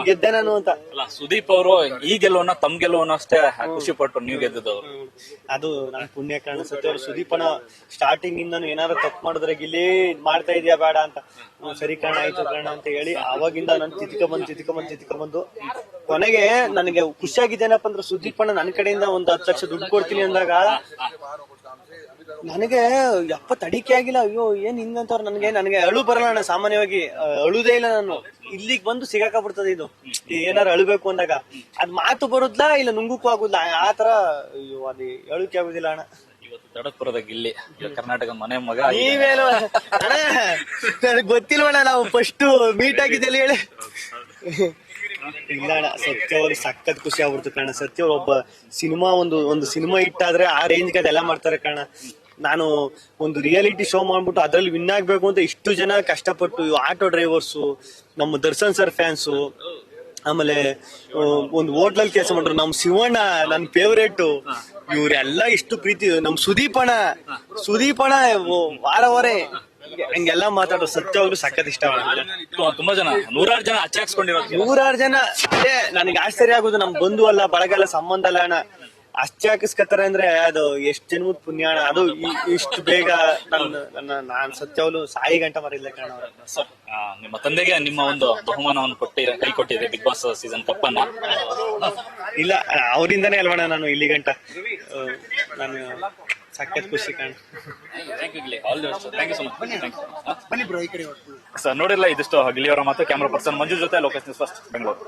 ಗೆದ್ದೆ ನಾನು ಅಂತ. ಅಲ್ಲ, ಸುದೀಪ್ ಅವರು ಈ ಗೆಲುವನ್ನ ತಮ್ ಗೆಲುವನ್ನ ಅಷ್ಟೇ ಖುಷಿ ಪಟ್ರು, ನೀವು ಗೆದ್ದವರು. ಅದು ನನ್ ಪುಣ್ಯ ಕಾಣಿಸುತ್ತೆ. ಅವ್ರು ಸುದೀಪನ ಸ್ಟಾರ್ಟಿಂಗ್ ಇಂದನು ಏನಾದ್ರು ತಪ್ಪು ಮಾಡಿದ್ರೆ ಗಿಲ್ಲಿ ಮಾಡ್ತಾ ಇದೀಯಾ ಬೇಡ ಅಂತ, ಸರಿ ಕಾರಣ ಆಯ್ತು ಕಾರಣ ಅಂತ ಹೇಳಿ ಅವಾಗಿಂದ ನಾನು ತಿತ್ಕೊಂಡ್ಬಂದು ಕೊನೆಗೆ ನನಗೆ ಖುಷಿಯಾಗಿದ್ದೇನಪ್ಪ ಅಂದ್ರೆ ಸುದೀಪಣ್ಣ ನನ್ನ ಕಡೆಯಿಂದ ಒಂದು 10 ಲಕ್ಷ ದುಡ್ಡು ಕೊಡ್ತೀನಿ ಅಂದಾಗ ನನಗೆ ಯಪ್ಪ ತಡಿಕೆ ಆಗಿಲ್ಲ. ಅಯ್ಯೋ ಏನ್ ಹಿಂಗಂತವ್ರು, ನನಗೆ ಅಳು ಬರಲ್ಲ ಅಣ್ಣ. ಸಾಮಾನ್ಯವಾಗಿ ಅಳುದೇ ಇಲ್ಲ ನಾನು. ಇಲ್ಲಿಗೆ ಬಂದು ಸಿಗಾಕಬಿಡ್ತದೆ ಇದು, ಏನಾರು ಅಳ್ಬೇಕು ಅಂದಾಗ ಅದ್ ಮಾತು ಬರುದ್ಲಾ ಇಲ್ಲ ನುಂಗಕ್ಕೂ ಆಗುದಿಲ್ಲ ಆ ತರ. ಅಯ್ಯೋ ಅದು ಅಳುಕೆ ಆಗುದಿಲ್ಲ ಅಣ್ಣ. ಇವತ್ತು ತಡಕ್ಪುರದ ಗಿಲ್ಲಿ ಕರ್ನಾಟಕ ಮನೆ ಮಗ. ನೀವೇನು ಅಣ್ಣ ನನಗ್ ಗೊತ್ತಿಲ್ವಣ್ಣ, ನಾವು ಫಸ್ಟ್ ಮೀಟ್ ಆಗಿದ್ದೆಲ್ಲಿ ಹೇಳಿ. ಇಲ್ಲ ಅಣ್ಣ, ಸತ್ಯ ಅವ್ರಿಗೆ ಸಖತ್ ಖುಷಿ ಆಗ್ಬಿಡ್ತು ಕಣ. ಸತ್ಯ ಅವ್ರು ಒಬ್ಬ ಸಿನಿಮಾ ಒಂದು ಸಿನಿಮಾ ಇಟ್ಟಾದ್ರೆ ಆ ರೇಂಜ್ಗೆ ಅದೆಲ್ಲ ಮಾಡ್ತಾರೆ ಕಣ. ನಾನು ಒಂದು ರಿಯಾಲಿಟಿ ಶೋ ಮಾಡ್ಬಿಟ್ಟು ಅದ್ರಲ್ಲಿ ವಿನ್ ಆಗ್ಬೇಕು ಅಂತ ಇಷ್ಟು ಜನ ಕಷ್ಟಪಟ್ಟು, ಆಟೋ ಡ್ರೈವರ್ಸು, ನಮ್ಮ ದರ್ಶನ್ ಸರ್ ಫ್ಯಾನ್ಸು, ಆಮೇಲೆ ಒಂದು ಹೋಟ್ಲಲ್ಲಿ ಕೆಲಸ ಮಾಡ್ರು ನಮ್ ಶಿವಣ್ಣ ನನ್ನ ಫೇವ್ರೇಟ್, ಇವ್ರೆಲ್ಲ ಇಷ್ಟು ಪ್ರೀತಿ. ನಮ್ ಸುದೀಪಣ್ಣ ವಾರ ಹಂಗೆಲ್ಲ ಮಾತಾಡೋ ಸತ್ಯವಾಗ್ಲೂ ಸಖತ್ ಇಷ್ಟ. ತುಂಬಾ ಜನ, ನೂರಾರು ಜನ ಹಚ್ಚಾಕ್ಸ್ಕೊಂಡಿರೋದು. 100 ಜನ. ಅದೇ ನನಗೆ ಆಶ್ಚರ್ಯ ಆಗುದು, ನಮ್ ಬಂಧು ಅಲ್ಲ ಬಳಗ ಅಲ್ಲ ಸಂಬಂಧ ಅಲ್ಲ ಅಣ್ಣ, ಹಾಕಿಸ್ಕತ್ತಾರೆ ಅಂದ್ರೆ ಅದು ಎಷ್ಟ್ ಜನ್ಮದ ಪುಣ್ಯ ಅಣ್ಣ. ಅದು ಇಷ್ಟು ಬೇಗ ನಾನ್ ಸತ್ಯವಾಗ್ಲೂ ಸಾಯಿ ಗಂಟ ಮರಿಲ್ಲ ಕಾರಣ. ನಿಮ್ಮ ತಂದೆಗೆ ನಿಮ್ಮ ಒಂದು ಬಹುಮಾನವನ್ನು ಕೈ ಕೊಟ್ಟಿದೆ ಬಿಗ್ ಬಾಸ್ ಸೀಸನ್ ಕಪ್ಪನ್ನ. ಇಲ್ಲ ಅವರಿಂದಾನೇ ಅಲ್ವಣ ನಾನು ಇಲ್ಲಿ ಗಂಟ. ನಾನು ಸಖತ್ ಖುಷಿ ಕಾಣ. ಸರ್ ನೋಡಿಲ್ಲ ಇದಿಷ್ಟು ಗಿಲ್ಲಿಯವರ ಮಾತು. ಕ್ಯಾಮರಾ ಪರ್ಸನ್ ಮಂಜು ಜೊತೆ ಲೋಕೇಶ್ ನ್ಯೂಸ್ ಫಸ್ಟ್ ಬೆಂಗಳೂರು.